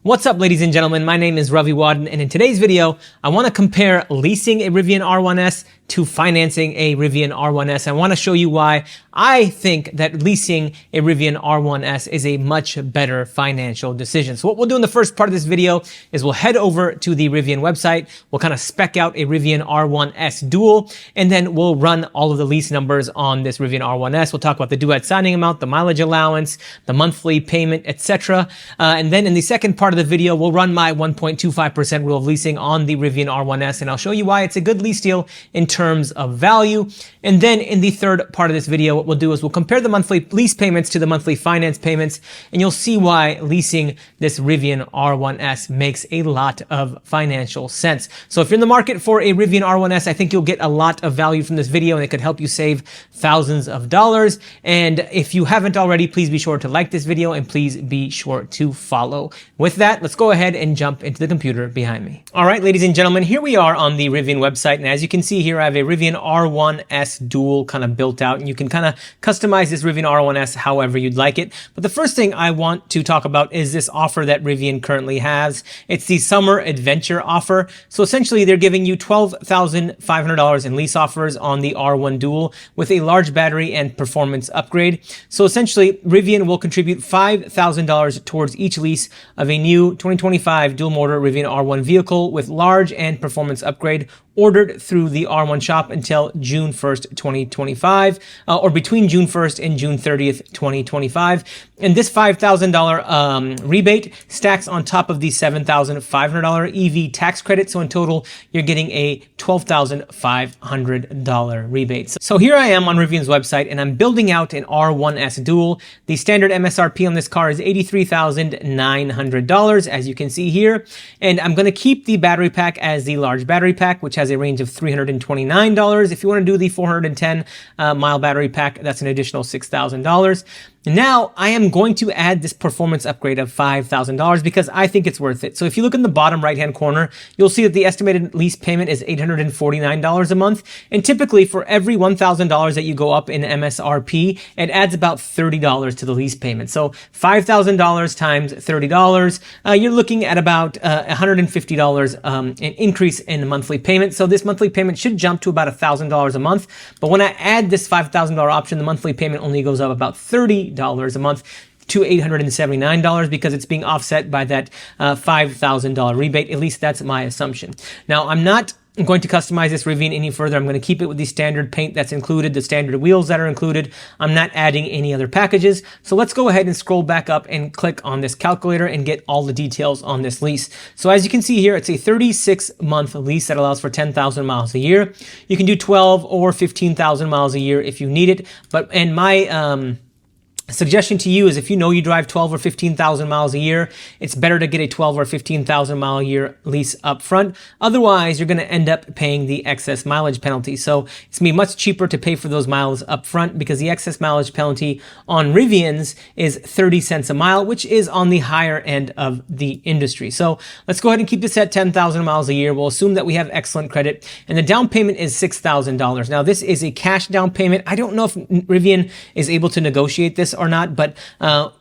What's up, ladies and gentlemen? My name is Ravi Wadden, and in today's video, I want to compare leasing a Rivian R1S to financing a Rivian R1S. I want to show you why I think that leasing a Rivian R1S is a much better financial decision. So what we'll do in the first part of this video is we'll head over to the Rivian website. We'll kind of spec out a Rivian R1S Dual, and then we'll run all of the lease numbers on this Rivian R1S. We'll talk about the due at signing amount, the mileage allowance, the monthly payment, etc. And then in the second part of the video, we'll run my 1.25% rule of leasing on the Rivian R1S, and I'll show you why it's a good lease deal in terms of value. And then in the third part of this video, what we'll do is we'll compare the monthly lease payments to the monthly finance payments, and you'll see why leasing this Rivian R1S makes a lot of financial sense. So if you're in the market for a Rivian R1S, I think you'll get a lot of value from this video, and it could help you save thousands of dollars. And if you haven't already, please be sure to like this video and please be sure to follow. With that, let's go ahead and jump into the computer behind me. All right, ladies and gentlemen, here we are on the Rivian website, and as you can see here, I have a Rivian R1S Dual kind of built out, and you can kind of customize this Rivian R1S however you'd like it. But the first thing I want to talk about is this offer that Rivian currently has. It's the Summer Adventure offer. So essentially, they're giving you $12,500 in lease offers on the R1 Dual with a large battery and performance upgrade. So essentially, Rivian will contribute $5,000 towards each lease of a new 2025 dual motor Rivian R1 vehicle with large and performance upgrade ordered through the R1 shop until June 1st, 2025, or between June 1st and June 30th, 2025. And this $5,000 rebate stacks on top of the $7,500 EV tax credit. So in total, you're getting a $12,500 rebate. So here I am on Rivian's website, and I'm building out an R1S Dual. The standard MSRP on this car is $83,900, as you can see here. And I'm going to keep the battery pack as the large battery pack, which has a range of $329. If you want to do the 410 mile battery pack, that's an additional $6,000. Now I am going to add this performance upgrade of $5,000 because I think it's worth it. So if you look in the bottom right hand corner, you'll see that the estimated lease payment is $849 a month. And typically for every $1,000 that you go up in MSRP, it adds about $30 to the lease payment. So $5,000 times $30, you're looking at about $150 an increase in the monthly payment. So this monthly payment should jump to about $1,000 a month. But when I add this $5,000 option, the monthly payment only goes up about $30 a month to $879 because it's being offset by that $5,000 rebate. At least that's my assumption. Now, I'm not going to customize this Rivian any further. I'm going to keep it with the standard paint that's included, the standard wheels that are included. I'm not adding any other packages. So let's go ahead and scroll back up and click on this calculator and get all the details on this lease. So as you can see here, it's a 36-month lease that allows for 10,000 miles a year. You can do 12 or 15,000 miles a year if you need it. And my suggestion to you is if you know you drive 12 or 15,000 miles a year, it's better to get a 12 or 15,000 mile a year lease up front. Otherwise, you're going to end up paying the excess mileage penalty. So it's going to be much cheaper to pay for those miles up front because the excess mileage penalty on Rivians is 30 cents a mile, which is on the higher end of the industry. So let's go ahead and keep this at 10,000 miles a year. We'll assume that we have excellent credit, and the down payment is $6,000. Now, this is a cash down payment. I don't know if Rivian is able to negotiate this or not, but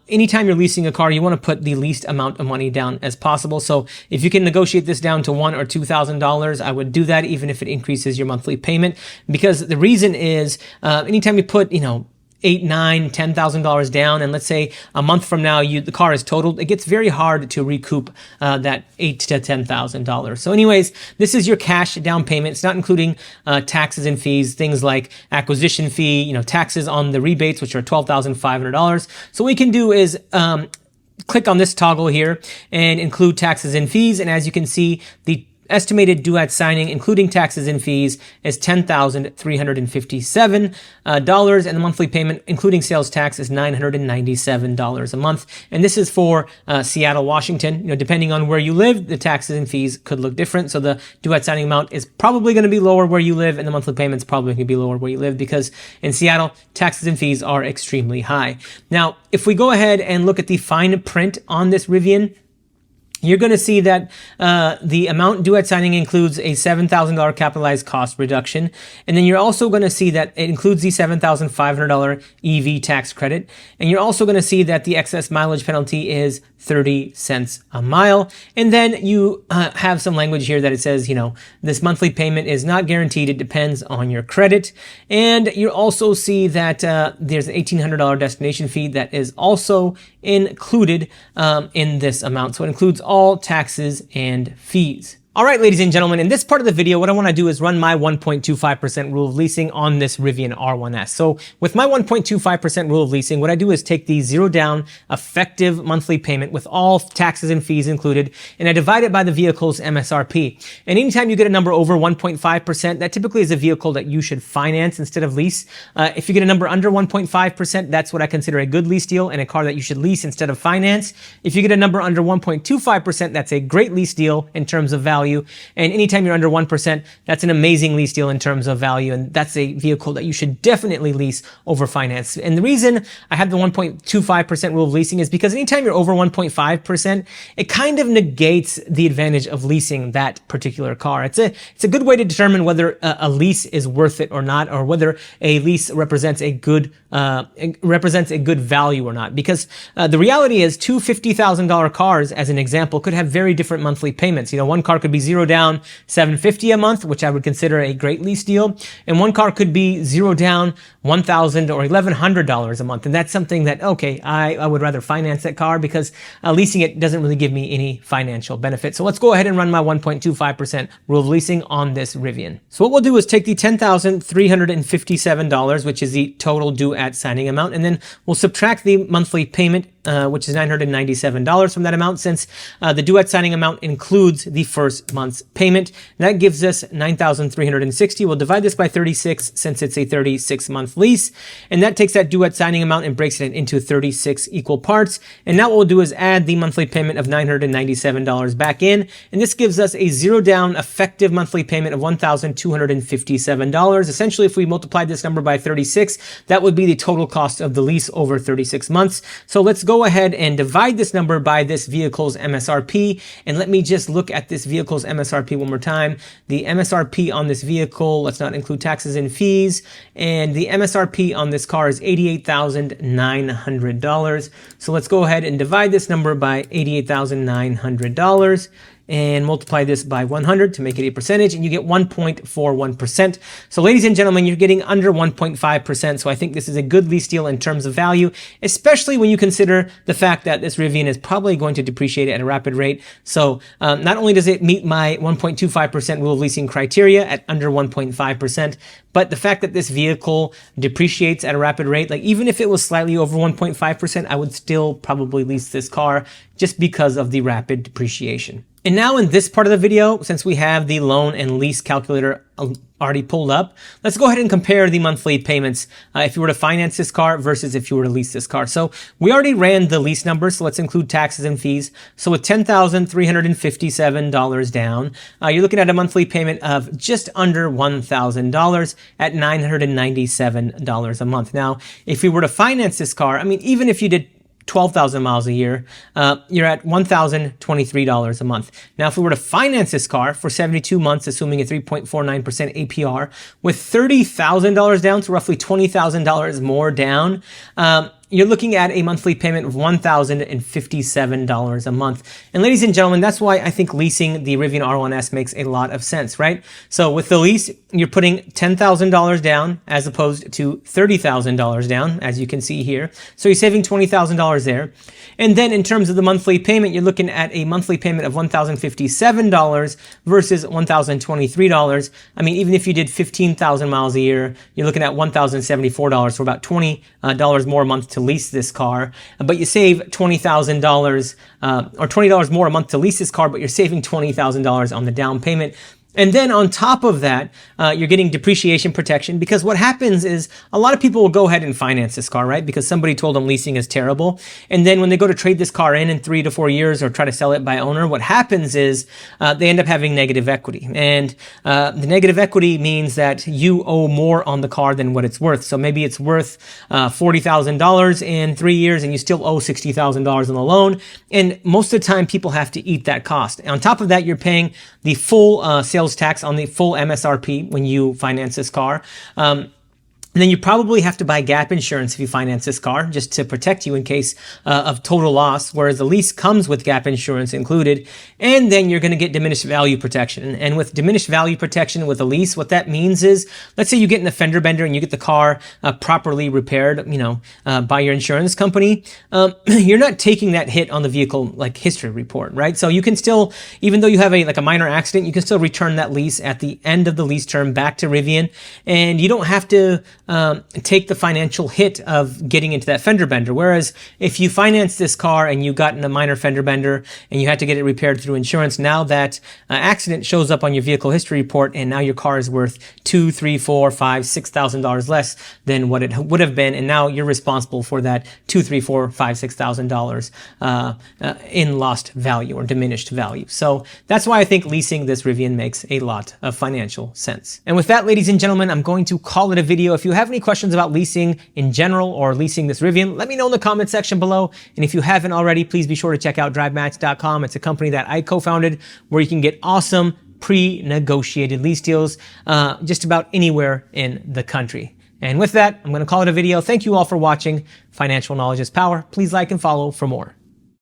anytime you're leasing a car, you want to put the least amount of money down as possible. So if you can negotiate this down to $1,000 or $2,000, I would do that, even if it increases your monthly payment. Because the reason is, anytime you put, $8,000, $9,000, $10,000 down, and let's say a month from now the car is totaled, it gets very hard to recoup that $8,000 to $10,000. So anyways, this is your cash down payment. It's not including taxes and fees, things like acquisition fee, taxes on the rebates, which are $12,500. So what we can do is click on this toggle here and include taxes and fees, and as you can see, the estimated due at signing, including taxes and fees, is $10,357, and the monthly payment, including sales tax, is $997 a month. And this is for Seattle, Washington. Depending on where you live, the taxes and fees could look different. So the due at signing amount is probably going to be lower where you live, and the monthly payment is probably going to be lower where you live because in Seattle, taxes and fees are extremely high. Now, if we go ahead and look at the fine print on this Rivian, you're going to see that the amount due at signing includes a $7,000 capitalized cost reduction. And then you're also going to see that it includes the $7,500 EV tax credit. And you're also going to see that the excess mileage penalty is 30 cents a mile. And then you have some language here that it says, this monthly payment is not guaranteed. It depends on your credit. And you also see that there's an $1,800 destination fee that is also included in this amount. So it includes all taxes and fees. All right, ladies and gentlemen, in this part of the video, what I want to do is run my 1.25% rule of leasing on this Rivian R1S. So with my 1.25% rule of leasing, what I do is take the zero down effective monthly payment with all taxes and fees included, and I divide it by the vehicle's MSRP. And anytime you get a number over 1.5%, that typically is a vehicle that you should finance instead of lease. If you get a number under 1.5%, that's what I consider a good lease deal and a car that you should lease instead of finance. If you get a number under 1.25%, that's a great lease deal in terms of value. And anytime you're under 1%, that's an amazing lease deal in terms of value. And that's a vehicle that you should definitely lease over finance. And the reason I have the 1.25% rule of leasing is because anytime you're over 1.5%, it kind of negates the advantage of leasing that particular car. It's a good way to determine whether a lease is worth it or not, or whether a lease represents a good value or not. Because the reality is two $50,000 cars, as an example, could have very different monthly payments. One car could be zero down $750 a month, which I would consider a great lease deal, and one car could be zero down $1,000 or $1,100 a month. And that's something that, okay, I would rather finance that car because leasing it doesn't really give me any financial benefit. So let's go ahead and run my 1.25% rule of leasing on this Rivian. So what we'll do is take the $10,357, which is the total due at signing amount, and then we'll subtract the monthly payment, which is $997 from that amount, since the due at signing amount includes the first month's payment. That gives us $9,360. We'll divide this by 36 since it's a 36-month lease, and that takes that due at signing amount and breaks it into 36 equal parts. And now what we'll do is add the monthly payment of $997 back in, and this gives us a zero down effective monthly payment of $1,257. Essentially, if we multiplied this number by 36, that would be the total cost of the lease over 36 months. So let's go ahead and divide this number by this vehicle's MSRP, and let me just look at this vehicle's MSRP one more time. The MSRP on this vehicle, let's not include taxes and fees, and the MSRP on this car is $88,900. So let's go ahead and divide this number by $88,900 and multiply this by 100 to make it a percentage, and you get 1.41%. So ladies and gentlemen, you're getting under 1.5%. So I think this is a good lease deal in terms of value, especially when you consider the fact that this Rivian is probably going to depreciate at a rapid rate. So not only does it meet my 1.25% rule of leasing criteria at under 1.5%, but the fact that this vehicle depreciates at a rapid rate, like even if it was slightly over 1.5%, I would still probably lease this car just because of the rapid depreciation. And now in this part of the video, since we have the loan and lease calculator already pulled up, let's go ahead and compare the monthly payments if you were to finance this car versus if you were to lease this car. So we already ran the lease numbers, so let's include taxes and fees. So with $10,357 down, you're looking at a monthly payment of just under $1,000 at $997 a month. Now, if we were to finance this car, I mean, even if you did 12,000 miles a year, you're at $1,023 a month. Now, if we were to finance this car for 72 months, assuming a 3.49% APR, with $30,000 down, so roughly $20,000 more down, you're looking at a monthly payment of $1,057 a month. And ladies and gentlemen, that's why I think leasing the Rivian R1S makes a lot of sense, right? So with the lease, you're putting $10,000 down as opposed to $30,000 down, as you can see here. So you're saving $20,000 there. And then in terms of the monthly payment, you're looking at a monthly payment of $1,057 versus $1,023. I mean, even if you did 15,000 miles a year, you're looking at $1,074, so about $20 more a month to lease this car, but you save $20,000 or $20 more a month to lease this car, but you're saving $20,000 on the down payment. And then on top of that, you're getting depreciation protection, because what happens is a lot of people will go ahead and finance this car, right? Because somebody told them leasing is terrible. And then when they go to trade this car in 3 to 4 years or try to sell it by owner, what happens is they end up having negative equity. And the negative equity means that you owe more on the car than what it's worth. So maybe it's worth $40,000 in 3 years and you still owe $60,000 on the loan. And most of the time people have to eat that cost. On top of that, you're paying the full sales tax on the full MSRP when you finance this car. And then you probably have to buy gap insurance if you finance this car, just to protect you in case of total loss, whereas the lease comes with gap insurance included. And then you're going to get diminished value protection. And with diminished value protection with a lease, what that means is, let's say you get in a fender bender and you get the car properly repaired, by your insurance company. You're not taking that hit on the vehicle like history report, right? So you can still, even though you have a minor accident, you can still return that lease at the end of the lease term back to Rivian, and you don't have to take the financial hit of getting into that fender bender. Whereas if you finance this car and you got in a minor fender bender and you had to get it repaired through insurance, now that accident shows up on your vehicle history report, and now your car is worth $2,000, $3,000, $4,000, $5,000, $6,000 less than what it would have been, and now you're responsible for that $2,000, $3,000, $5,000, $6,000 in lost value or diminished value. So that's why I think leasing this Rivian makes a lot of financial sense. And with that, ladies and gentlemen, I'm going to call it a video. If you have any questions about leasing in general or leasing this Rivian, let me know in the comment section below. And if you haven't already, please be sure to check out DriveMax.com. It's a company that I co-founded where you can get awesome pre-negotiated lease deals just about anywhere in the country. And with that, I'm going to call it a video. Thank you all for watching. Financial knowledge is power. Please like and follow for more.